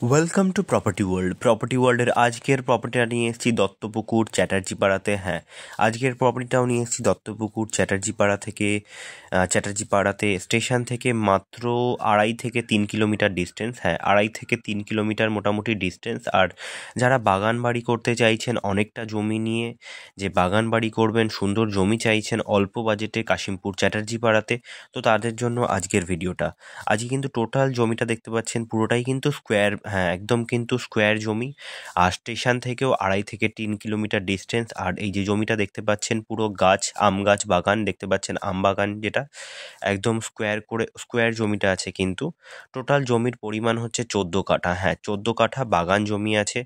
Welcome to property ওয়ার্ল্ডের আজকের প্রপার্টিটা নিয়ে এসেছি দত্তপুকুর চ্যাটার্জিপাড়াতে। হ্যাঁ, আজকের প্রপার্টিটাও নিয়ে এসেছি দত্তপুকুর চ্যাটার্জিপাড়া থেকে। চ্যাটার্জিপাড়াতে স্টেশন থেকে মাত্র 2.5 থেকে 3 কিলোমিটার ডিস্টেন্স। হ্যাঁ, 2.5 থেকে 3 কিলোমিটার মোটামুটি ডিস্টেন্স। আর যারা বাগান বাড়ি করতে চাইছেন অনেকটা জমি নিয়ে, যে বাগান বাড়ি করবেন, সুন্দর জমি চাইছেন অল্প বাজেটে কাশিমপুর চ্যাটার্জিপাড়াতে, তো তাদের জন্য আজকের ভিডিওটা। আজকে কিন্তু টোটাল জমিটা দেখতে পাচ্ছেন পুরোটাই কিন্তু স্কোয়ার, হ্যাঁ একদম কিন্তু স্কোয়ার জমি। আর স্টেশন থেকেও 2.5 থেকে 3 কিলোমিটার ডিস্টেন্স। আর এই যে জমিটা দেখতে পাচ্ছেন পুরো গাছ, আম গাছ বাগান দেখতে পাচ্ছেন, আম বাগান যেটা একদম স্কোয়ার জমিটা আছে। কিন্তু টোটাল জমির পরিমাণ হচ্ছে 14 কাঠা। হ্যাঁ, 14 কাঠা বাগান জমি আছে।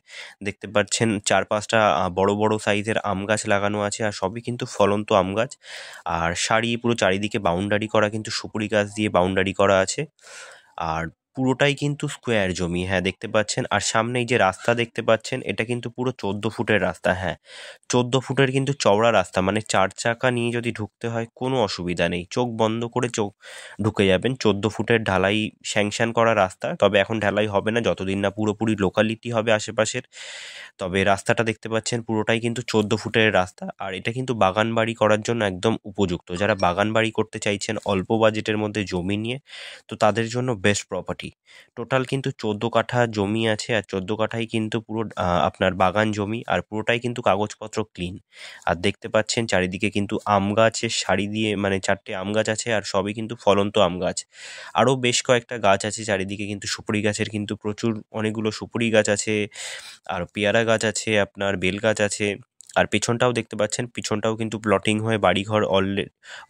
দেখতে পাচ্ছেন 4-5টা বড় বড় সাইজের আম গাছ লাগানো আছে, আর সবই কিন্তু ফলন্ত আম গাছ। আর পুরো চারিদিকে বাউন্ডারি করা, কিন্তু সুপুরি গাছ দিয়ে বাউন্ডারি করা আছে। আর পুরোটাই কিন্তু স্কোয়ার জমি। হ্যাঁ, দেখতে পাচ্ছেন। আর সামনে এই যে রাস্তা দেখতে পাচ্ছেন, এটা কিন্তু পুরো 14 ফুটের রাস্তা। হ্যাঁ, 14 ফুটের কিন্তু চওড়া রাস্তা, মানে 4 চাকা নিয়ে যদি ঢুকতে হয় কোনো অসুবিধা নেই, চোখ বন্ধ করে ঢুকে যাবেন। 14 ফুটের ঢালাই স্যাংশন করা রাস্তা, তবে এখন ঢালাই হবে না যতদিন না পুরোপুরি লোকালিটি হবে আশেপাশের। তবে রাস্তাটা দেখতে পাচ্ছেন পুরোটাই কিন্তু 14 ফুটের রাস্তা। আর এটা কিন্তু বাগান বাড়ি করার জন্য একদম উপযুক্ত। যারা বাগান বাড়ি করতে চাইছেন অল্প বাজেটের মধ্যে জমি নিয়ে, তো তাদের জন্য বেস্ট প্রপার্টি। টোটাল কিন্তু 14 কাঠা জমি আছে, আর 14 কাঠাই কিন্তু পুরো আপনার বাগান জমি, আর পুরোটাই কিন্তু কাগজপত্র ক্লিন। আর দেখতে পাচ্ছেন চারিদিকে কিন্তু আম গাছের সারি দিয়ে, মানে 4টে আম গাছ আছে, আর সবই কিন্তু ফলন্ত আম গাছ। আরও বেশ কয়েকটা গাছ আছে চারিদিকে, কিন্তু সুপুরি গাছের কিন্তু প্রচুর অনেকগুলো সুপুরি গাছ আছে, আর পেয়ারা গাছ আছে, আপনার বেল গাছ আছে। আর পেছনটাও দেখতে পাচ্ছেন, পিছনটাও কিন্তু প্লটিং হয়ে বাড়িঘর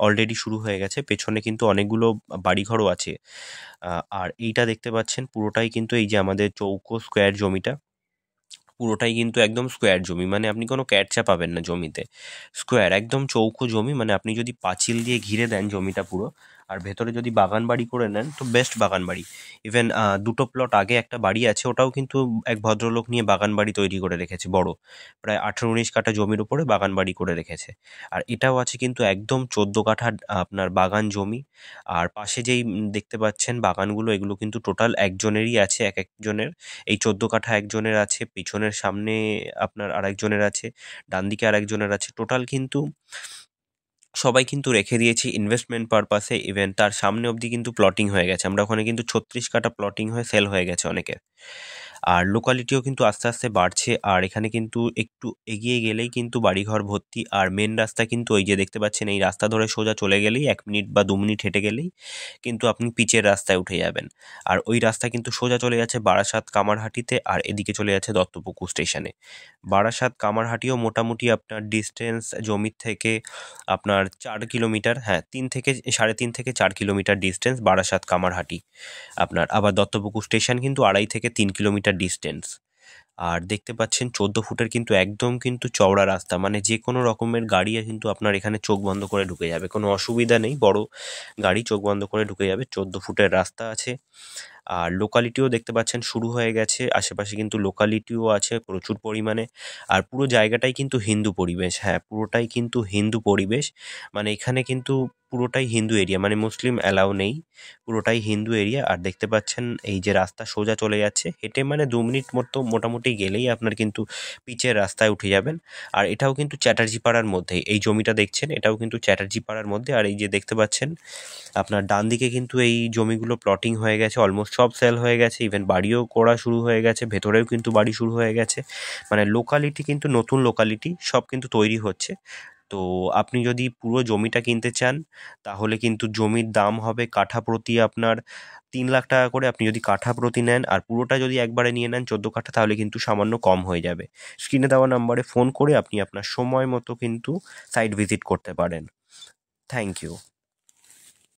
অলরেডি শুরু হয়ে গেছে। পেছনে কিন্তু অনেকগুলো বাড়িঘরও আছে। আর এইটা দেখতে পাচ্ছেন পুরোটাই কিন্তু এই যে আমাদের চৌকো স্কোয়ার জমিটা, পুরোটাই কিন্তু একদম স্কোয়ার জমি, মানে আপনি কোনো ক্যাটচা পাবেন না জমিতে। স্কোয়ার একদম চৌকো জমি, মানে আপনি যদি পাঁচিল দিয়ে ঘিরে দেন জমিটা পুরো, আর ভেতরে যদি বাগান বাড়ি করে নেন তো বেস্ট বাগান বাড়ি। ইভেন 2টো প্লট আগে একটা বাড়ি আছে, ওটাও কিন্তু এক ভদ্রলোক নিয়ে বাগান বাড়ি তৈরি করে রেখেছে বড়, প্রায় 18-19 কাঠা জমির উপরে বাগান বাড়ি করে রেখেছে। আর এটাও আছে কিন্তু একদম 14 কাঠা আপনার বাগান জমি। আর পাশে যেই দেখতে পাচ্ছেন বাগানগুলো, এগুলো কিন্তু টোটাল একজনেরই আছে, এক একজনের। এই 14 কাঠা একজনের আছে, পিছনের সামনে আপনার আরেকজনের আছে, ডান দিকে আরেকজনের আছে। টোটাল কিন্তু সবাই কিন্তু রেখে দিয়েছি ইনভেস্টমেন্ট পারপাসে। ইভেন তার সামনে অবধি কিন্তু প্লটিং হয়ে গেছে, আমরা ওখানে কিন্তু 36 কাঠা প্লটিং হয়ে সেল হয়ে গেছে অনেকের। আর লোকালিটিও কিন্তু আস্তে আস্তে বাড়ছে। আর এখানে কিন্তু একটু এগিয়ে গেলেই কিন্তু বাড়িঘর ভর্তি। আর মেন রাস্তা কিন্তু ওই যে দেখতে পাচ্ছেন, এই রাস্তা ধরে সোজা চলে গেলেই 1 মিনিট বা 2 মিনিট হেঁটে গেলেই কিন্তু আপনি পিচের রাস্তায় উঠে যাবেন। আর ওই রাস্তা কিন্তু সোজা চলে যাচ্ছে বারাসাত কামারহাটিতে, আর এদিকে চলে যাচ্ছে দত্তপুকুর স্টেশনে। বারাসাত কামারহাটিও মোটামুটি আপনার ডিস্টেন্স জমির থেকে আপনার 4 কিলোমিটার। হ্যাঁ, 3.5 থেকে 4 কিলোমিটার ডিস্টেন্স বারাসাত কামারহাটি আপনার। আবার দত্তপুকুর স্টেশন কিন্তু 2.5 থেকে 3 কিলোমিটার ডিস্টেন্স। আর দেখতে পাচ্ছেন 14 ফুটের কিন্তু একদম কিন্তু চওড়া রাস্তা, মানে যে কোনো রকমের গাড়ি কিন্তু আপনার এখানে চোখ বন্ধ করে ঢুকে যাবে, কোনো অসুবিধা নেই। বড় গাড়ি চোখ বন্ধ করে ঢুকে যাবে, 14 ফুটের রাস্তা আছে। আর লোকালিটিও দেখতে পাচ্ছেন শুরু হয়ে গেছে, আশেপাশে কিন্তু লোকালিটিও আছে প্রচুর পরিমাণে। আর পুরো জায়গাটাই কিন্তু হিন্দু পরিবেশ। হ্যাঁ, পুরোটাই কিন্তু হিন্দু পরিবেশ, মানে এখানে কিন্তু পুরোটাই হিন্দু এরিয়া, মানে মুসলিম অ্যালাউ নেই, পুরোটাই হিন্দু এরিয়া। আর দেখতে পাচ্ছেন এই যে রাস্তা সোজা চলে যাচ্ছে, হেঁটে মানে 2 মিনিট মতো মোটামুটি গেলেই আপনার কিন্তু পিচের রাস্তায় উঠে যাবেন। আর এটাও কিন্তু চ্যাটার্জি পাড়ার মধ্যেই, এই জমিটা দেখছেন এটাও কিন্তু চ্যাটার্জি পাড়ার মধ্যে। আর এই যে দেখতে পাচ্ছেন আপনার ডান দিকে কিন্তু এই জমিগুলো প্লটিং হয়ে গেছে, অলমোস্ট সব সেল হয়ে গেছে। ইভেন বাড়িও করা শুরু হয়ে গেছে, ভেতরেও কিন্তু বাড়ি শুরু হয়ে গেছে। মানে লোকালিটি কিন্তু নতুন লোকালিটি সব কিন্তু তৈরি হচ্ছে। তো আপনি যদি পুরো জমিটা কিনতে চান, তাহলে কিন্তু জমির দাম হবে কাঠা প্রতি আপনার 3 লাখ টাকা করে, আপনি যদি কাঠা প্রতি নেন। আর পুরোটা যদি একবারে নিয়ে নেন 14 কাঠা, তাহলে কিন্তু সামান্য কম হয়ে যাবে। স্ক্রিনে দেওয়া নাম্বারে ফোন করে আপনি আপনার সময় মতো কিন্তু সাইট ভিজিট করতে পারেন। Thank you.